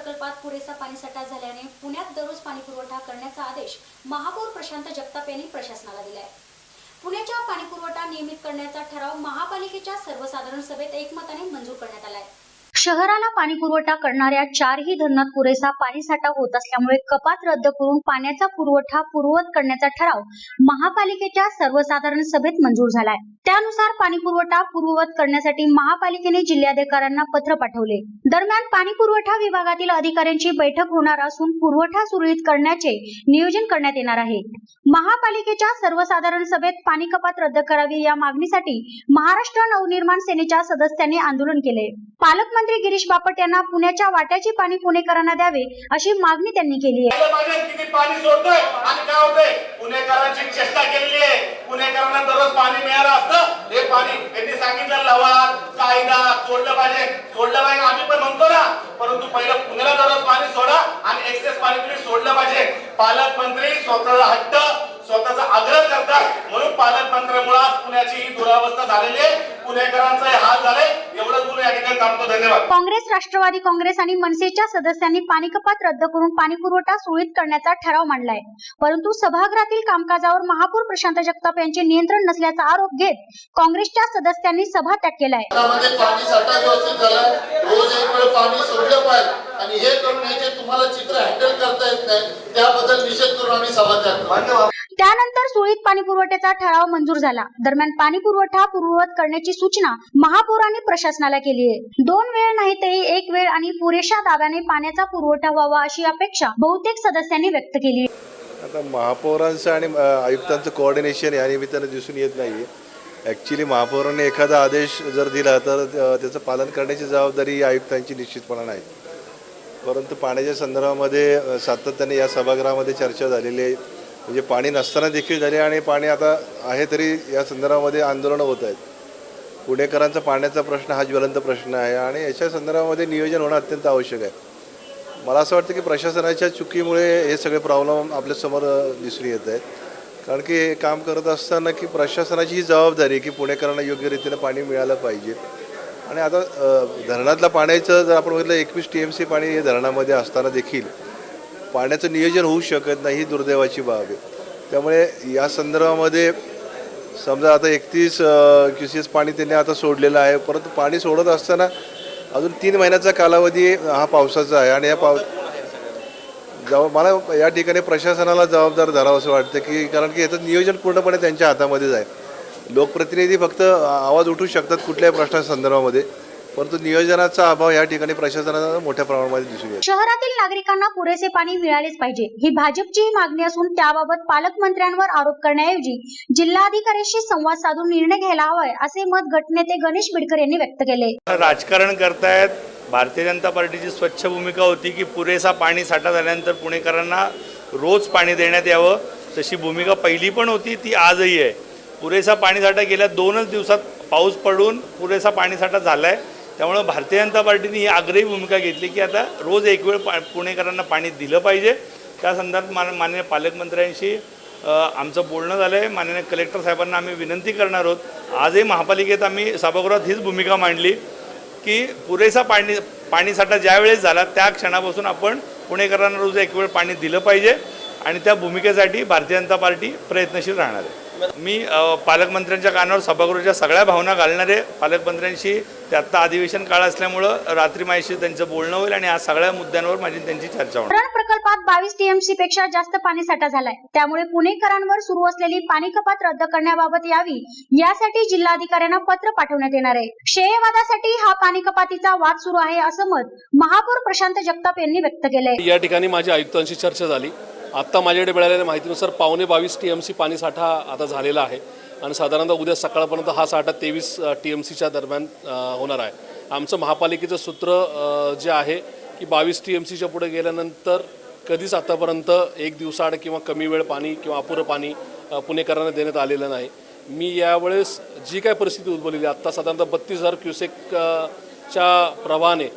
प्रकल्पात पुरेसा पाणीसाठा झाल्याने पुण्यात दररोज पाणीपुरवठा करण्याचा आदेश महापौर प्रशांत जगताप यांनी प्रशासनाला दिलाय। पुण्याच्या पाणीपुरवठा नियमित करण्याचा ठराव महापालिकेच्या सर्वसाधारण सभेत एकमताने मंजूर करण्यात आलाय। शहराला पाणी पुरवठा करणाऱ्या चारही धरणात पुरेसा पाणीसाठा होत असल्यामुळे कपात रद्द करून पाण्याचा पुरवठा पूर्ववत करण्याचा ठराव महापालिकेच्या सर्वसाधारण सभेत मंजूर झालाय। त्यानुसार पाणी पुरवठा पूर्ववत करण्यासाठी महापालिकेने जिल्हाधिकाऱ्यांना पत्र पाठवले। दरम्यान पाणी पुरवठा विभागातील अधिकाऱ्यांची बैठक होणार असून पुरवठा सुरळीत करण्याचे नियोजन करण्यात येणार आहे। महापालिकेच्या सर्वसाधारण सभेत पाणी कपात रद्द करावी या मागणीसाठी महाराष्ट्र नवनिर्माण सेनेच्या सदस्यांनी आंदोलन केले। पालकमंत्री गिरीश बापट यांना पुण्याच्या वाट्याचे पाणी पुणेकरांना द्यावे अशी मागणी त्यांनी केली आहे। किती पाणी सोडतोय आणि काय होतंय, पुणेकरांची चेष्टा केलेली आहे। पुणेकरांना दररोज पाणी मिळालं असतं, हे पाणी त्यांनी सांगितलं लवाद कायदा सोडलं पाहिजे आम्ही पण म्हणतो ना, परंतु पहिलं पुण्याला दररोज पाणी सोडा आणि एक्सेस पाणी तुम्ही सोडलं पाहिजे। पालकमंत्री स्वतःचा हट्ट स्वतःचा आग्रह करतात, म्हणून पालकमंत्र्यामुळे पुण्याची ही दुरावस्था झालेली आहे, पुणेकरांचा हे हाल झाले। एवढंच बोलून या ठिकाणी थांबतो। धन्यवाद। काँग्रेस, राष्ट्रवादी काँग्रेस आणि मनसेच्या सदस्यांनी पाणी कपात रद्द करून पाणी पुरवठा सुरळीत करण्याचा ठराव मांडलाय, परंतु सभागृहातील कामकाजावर महापौर प्रशांत जगताप यांचे नियंत्रण नसल्याचा आरोप घेत काँग्रेसच्या सदस्यांनी सभात्याग केलाय। पाणी साठा व्यवस्थित झाला, रोज एक वेळ पाणी सोडलं पाहिजे आणि हे करून हे जे तुम्हाला चित्र हँडल करता येत नाही त्याबद्दल निषेध करून आम्ही सभात्याग करतो। त्यानंतर सुरळीत पाणी पुरवठ्याचा ठराव मंजूर झाला। दरम्यान पाणी पुरवठा पूर्ववत करण्याची सूचना महापौरांनी प्रशासनाला केली आहे। 2 वेळ नाही तरी 1 वेळ आणि पुरेशा दाबाने पाण्याचा पुरवठा व्हावा अशी अपेक्षा बहुतेक सदस्यांनी व्यक्त केली। आता महापौरांचं आणि आयुक्तांचं कोऑर्डिनेशन या निमित्ताने दिसून येत नाहीये। ॲक्च्युली महापौरांनी एखादा आदेश जर दिला तर त्याचं पालन करण्याची जबाबदारी आयुक्तांची निश्चितपणे नाही, परंतु पाण्याच्या संदर्भामध्ये सातत्याने या सभागृहामध्ये चर्चा झालेली आहे। म्हणजे पाणी नसताना देखील झाले आणि पाणी आता आहे तरी या संदर्भामध्ये आंदोलनं होत आहेत। पुणेकरांचा पाण्याचा प्रश्न हा ज्वलंत प्रश्न आहे आणि याच्या संदर्भामध्ये नियोजन होणं अत्यंत आवश्यक आहे। मला असं वाटतं की प्रशासनाच्या चुकीमुळे हे सगळे प्रॉब्लेम आपल्यासमोर दिसून येत आहेत, कारण की हे काम करत असताना की प्रशासनाची ही जबाबदारी आहे की पुणेकरांना योग्य रीतीने पाणी मिळालं पाहिजे। आणि आता धरणातल्या पाण्याचं जर आपण बघितलं 21 TMC पाणी हे धरणामध्ये असताना देखील पाण्याचं नियोजन होऊ शकत नाही, ही दुर्दैवाची बाब आहे। त्यामुळे या संदर्भामध्ये समजा आता 31 क्युसेस पाणी त्यांनी आता सोडलेलं आहे, परंतु पाणी सोडत असताना अजून 3 महिन्याचा कालावधी हा पावसाचा आहे आणि मला या ठिकाणी प्रशासनाला जबाबदार धरावं असं वाटतं की कारण की याचं नियोजन पूर्णपणे त्यांच्या हातामध्येच आहे। लोकप्रतिनिधी फक्त आवाज उठवू शकतात कुठल्याही प्रश्नासंदर्भामध्ये, परंतु नियोजनाचा अभाव या ठिकाणी प्रशासनाला मोठ्या प्रमाणामध्ये दिसून येतो। शहरातील नागरिकांना पुरेसे पाणी मिळालेच पाहिजे ही भाजपची मागणी असून त्याबाबत पालकमंत्र्यांवर आरोप करण्याऐवजी जिल्हाधिकाऱ्यांशी संवाद साधून निर्णय घ्यायला हवाय असे मत गटनेते गणेश बिडकर यांनी व्यक्त केले। राजकारण करतायत। भारतीय जनता पार्टीची स्वच्छ भूमिका होती की पुरेसा पाणी साठा झाल्यानंतर पुणेकरांना रोज पाणी देण्यात यावं, तशी भूमिका पहिली पण होती, ती आजही आहे। पुरेसा पाणीसाठा गेल्या 2च दिवसात पाऊस पडून पुरेसा पाणीसाठा झालाय, त्यामुळे भारतीय जनता पार्टीने ही आग्रही भूमिका घेतली की आता रोज 1 वेळ पुणेकरांना पाणी दिलं पाहिजे। त्या संदर्भात माननीय पालकमंत्र्यांशी आमचं बोलणं झालं आहे। माननीय कलेक्टर साहेबांना आम्ही विनंती करणार आहोत। आजही महापालिकेत आम्ही सभागृहात हीच भूमिका मांडली की पुरेसा पाणीसाठा ज्या वेळेस झाला त्या क्षणापासून आपण पुणेकरांना रोज 1 वेळ पाणी दिलं पाहिजे आणि त्या भूमिकेसाठी भारतीय जनता पार्टी प्रयत्नशील राहणार आहे। मी पालकमंत्र्यांच्या कानावर सभागृहाच्या सगळ्या भावना घालणारे पालकमंत्र्यांशी ते आत्ता अधिवेशन काळ असल्यामुळं रात्री माझ्याशी त्यांचं बोलणं होईल आणि या सगळ्या मुद्द्यांवर माझी त्यांची चर्चा होणार। धरण प्रकल्पात 22 TMC पेक्षा जास्त पाणीसाठा झालाय, त्यामुळे पुणेकरांवर सुरू असलेली पाणी कपात रद्द करण्याबाबत यावी यासाठी जिल्हाधिकाऱ्यांना पत्र पाठवण्यात येणार आहे। श्रेयवादासाठी हा पाणी कपातीचा वाद सुरू आहे असं मत महापौर प्रशांत जगताप यांनी व्यक्त केलंय। या ठिकाणी माझ्या आयुक्तांशी चर्चा झाली। आत्ता माझ्याकडे मिळालेल्या माहितीनुसार 22.25 TMC पाणी साठा आता झालेला आहे आणि साधारणतः उद्या सकाळपर्यंत हा साठा 23 TMCच्या दरम्यान होणार आहे। आमचं महापालिकेचं सूत्र जे आहे की 22 TMCच्या पुढे गेल्यानंतर कधीच आतापर्यंत 1 दिवसाआड किंवा कमी वेळ पाणी किंवा अपुरं पाणी पुणेकरांना देण्यात आलेलं नाही। मी यावेळेस जी काय परिस्थिती उद्भवलेली आत्ता साधारणतः 32,000 क्युसेकच्या प्रवाहाने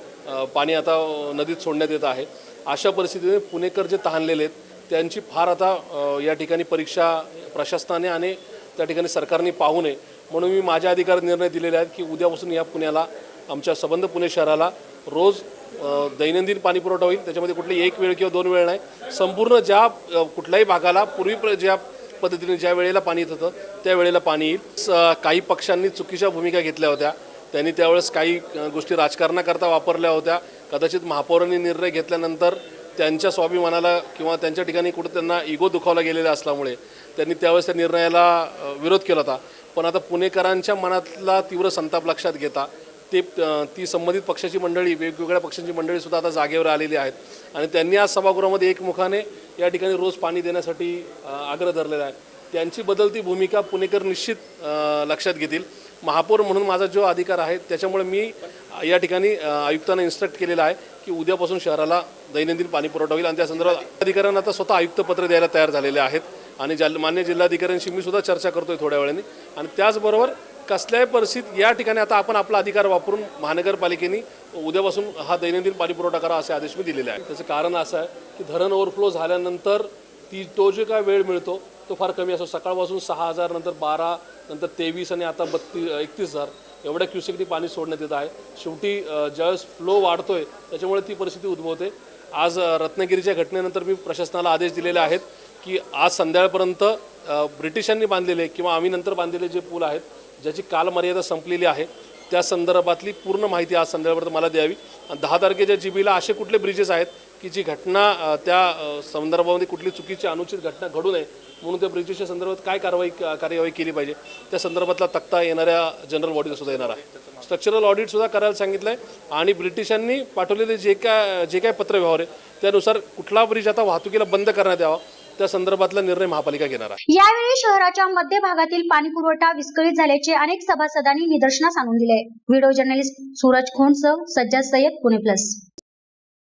पाणी आता नदीत सोडण्यात येत आहे। अशा परिस्थितीने पुणेकर जे तहानलेले आहेत त्यांची फार आता या ठिकाणी परीक्षा प्रशासनाने आणि त्या ठिकाणी सरकारने पाहू नये म्हणून मी माझ्या अधिकारात निर्णय दिलेले आहेत की उद्यापासून या पुण्याला आमच्या संबंध पुणे शहराला रोज दैनंदिन पाणी पुरवठा होईल. त्याच्यामध्ये कुठली एक वेळ किंवा 2 वेळ नाही. संपूर्ण ज्या कुठल्याही भागाला पूर्वी ज्या पद्धतीने ज्या वेळेला पाणी येत होतं त्या वेळेला पाणी येईल. काही पक्षांनी चुकीच्या भूमिका घेतल्या होत्या. त्यांनी त्यावेळेस काही गोष्टी राजकारणाकरता वापरल्या होत्या. कदाचित महापौरांनी निर्णय घेतल्यानंतर त्यांच्या स्वाभिमानाला किंवा त्यांच्या ठिकाणी कुठं त्यांना इगो दुखावला गेलेला असल्यामुळे त्यांनी त्यावेळेस त्या निर्णयाला विरोध केला होता. पण आता पुणेकरांच्या मनातला तीव्र संताप लक्षात घेता ती संबंधित पक्षाची मंडळी, वेगवेगळ्या पक्षांची मंडळीसुद्धा आता जागेवर आलेली आहेत आणि त्यांनी आज सभागृहामध्ये एकमुखाने या ठिकाणी रोज पाणी देण्यासाठी आग्रह धरलेला आहे. त्यांची बदलती भूमिका पुणेकर निश्चित लक्षात घेतील. महापौर म्हणून माझा जो अधिकार आहे त्याच्यामुळे मी या ठिकाणी आयुक्तांना इन्स्ट्रक्ट केलेलं आहे की उद्यापासून शहराला दैनंदिन पाणी पुरवठा होईल आणि त्या संदर्भात अधिकाऱ्यांना आता स्वतः आयुक्त पत्र द्यायला तयार झालेले आहेत आणि मान्य जिल्हाधिकाऱ्यांशी मी सुद्धा चर्चा करतोय थोड्या वेळाने. आणि त्याचबरोबर कसल्याही परिस्थितीत या ठिकाणी आता आपण आपला अधिकार वापरून महानगरपालिकेने उद्यापासून हा दैनंदिन पाणी पुरवठा करा असे आदेश मी दिलेले आहेत. त्याचं कारण असं आहे की धरण ओव्हरफ्लो झाल्यानंतर तो जो काय वेळ मिळतो तो फार कमी असतो. सकाळपासून 6,000 नंतर 12 नंतर 23 आणि आता 31,000 एवढ्या क्युसेकनी पाणी सोडण्यात येत आहे. शेवटी ज्यावेळेस फ्लो वाढतोय त्याच्यामुळे ती परिस्थिती उद्भवते. आज रत्नागिरीच्या घटनेनंतर मी प्रशासनाला आदेश दिलेले आहेत की आज संध्याकाळपर्यंत ब्रिटिशांनी बांधलेले किंवा आम्ही नंतर बांधलेले जे पूल आहेत ज्याची कालमर्यादा संपलेली आहे त्या संदर्भातली पूर्ण माहिती आज संध्याकाळपर्यंत मला द्यावी. 10 तारखेच्या GB असे कुठले ब्रिजेस आहेत की जी घटना त्या संदर्भामध्ये कुठली चुकीची अनुचित घटना घडू नये म्हणून त्या ब्रिजेसच्या संदर्भात काय कार्यवाही केली पाहिजे त्या संदर्भातला तक्ता येणाऱ्या जनरल बॉडीला सुद्धा येणार आहे. स्ट्रक्चरल ऑडिट सुद्धा करायला सांगितलं आहे आणि ब्रिटिशांनी पाठवलेले जे काय पत्रव्यवहार आहे त्यानुसार कुठला ब्रिज आता वाहतुकीला बंद करण्यात यावा त्या संदर्भातला निर्णय महापालिका घेणार आहे. यावेळी शहराच्या मध्य भागातील पाणी पुरवठा विस्कळीत झाल्याचे अनेक सभासदांनी निदर्शनास आणून दिले. व्हिडिओ जर्नलिस्ट सूरज खोंडसह सज्जाद सय्यद, पुणे प्लस.